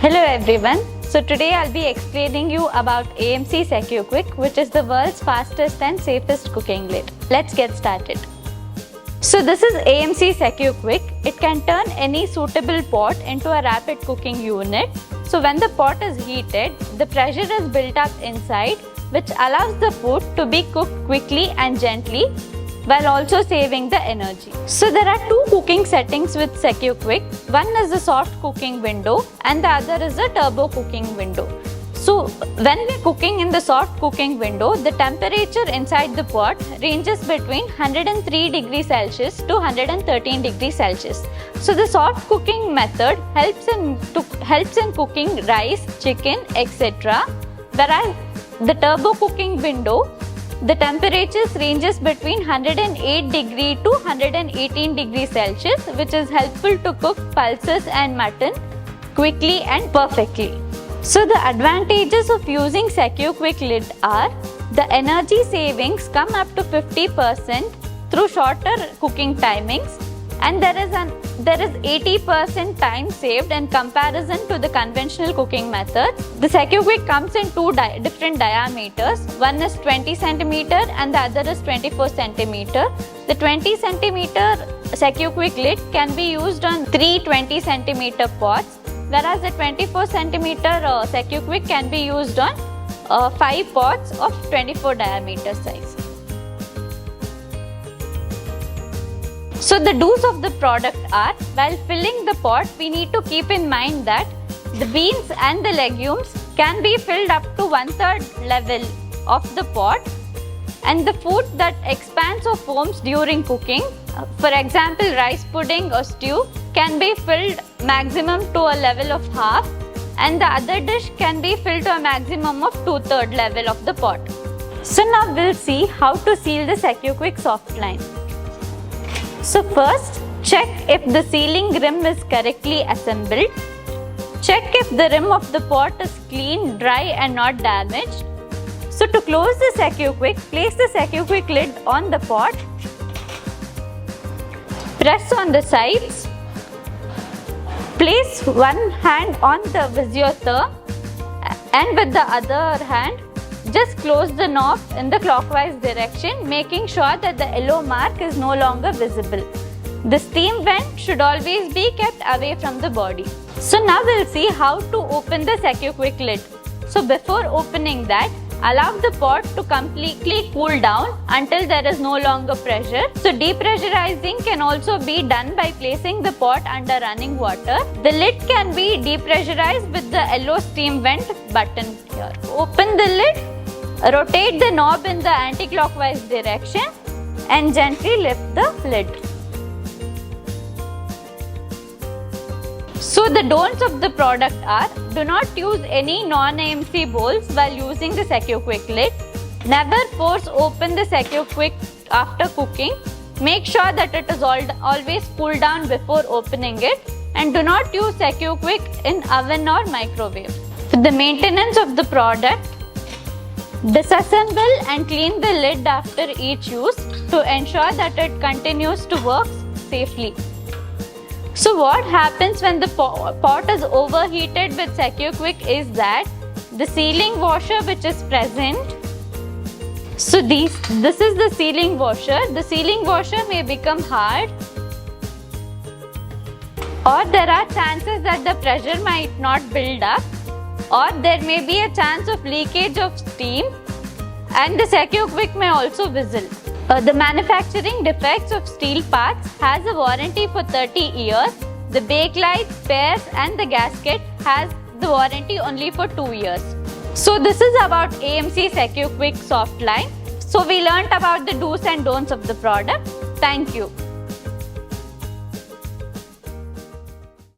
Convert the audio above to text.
Hello everyone. So today I'll be explaining you about AMC SecuQuick, which is the world's fastest and safest cooking lid. Let's get started. So this is AMC SecuQuick. It can turn any suitable pot into a rapid cooking unit. So when the pot is heated, the pressure is built up inside, which allows the food to be cooked quickly and gently while also saving the energy. So there are two cooking settings with SecuQuick. One is the soft cooking window and the other is the turbo cooking window. So when we're cooking in the soft cooking window, the temperature inside the pot ranges between 103 degrees Celsius to 113 degrees Celsius. So the soft cooking method helps in cooking rice, chicken, etc. Whereas the turbo cooking window, the temperatures ranges between 108 degree to 118 degrees Celsius, which is helpful to cook pulses and mutton quickly and perfectly. So the advantages of using SecuQuick lid are: the energy savings come up to 50% through shorter cooking timings, and there is 80% time saved in comparison to the conventional cooking method. The SecuQuick comes in two different diameters. One is 20 cm and the other is 24 cm. The 20 cm SecuQuick lid can be used on 3 20 cm pots, whereas the 24 cm SecuQuick can be used on 5 pots of 24 diameter size. So the do's of the product are: while filling the pot, we need to keep in mind that the beans and the legumes can be filled up to 1/3 level of the pot, and the food that expands or foams during cooking, for example rice pudding or stew, can be filled maximum to a level of half, and the other dish can be filled to a maximum of 2/3 level of the pot. So now we'll see how to seal the SecuQuick soft line. So first, check if the sealing rim is correctly assembled. Check if the rim of the pot is clean, dry and not damaged. So to close the SecuQuick, place the SecuQuick lid on the pot. Press on the sides. Place one hand on the visuator and with the other hand, just close the knob in the clockwise direction, making sure that the yellow mark is no longer visible. The steam vent should always be kept away from the body. So now we'll see how to open the SecuQuick lid. So before opening that, allow the pot to completely cool down until there is no longer pressure. So depressurizing can also be done by placing the pot under running water. The lid can be depressurized with the yellow steam vent button here. Open the lid, rotate the knob in the anti-clockwise direction and gently lift the lid. So the don'ts of the product are: do not use any non-AMC bowls while using the SecuQuick lid. Never force open the SecuQuick after cooking. Make sure that it is always cooled down before opening it, and do not use SecuQuick in oven or microwave. For the maintenance of the product, disassemble and clean the lid after each use to ensure that it continues to work safely. So what happens when the pot is overheated with SecuQuick is that the sealing washer which is present, so this is the sealing washer. The sealing washer may become hard, or there are chances that the pressure might not build up, or there may be a chance of leakage of steam, and the SecuQuick may also whistle. The manufacturing defects of steel parts has a warranty for 30 years. The bakelite, spares and the gasket has the warranty only for 2 years. So this is about AMC SecuQuick soft line. So we learnt about the do's and don'ts of the product. Thank you.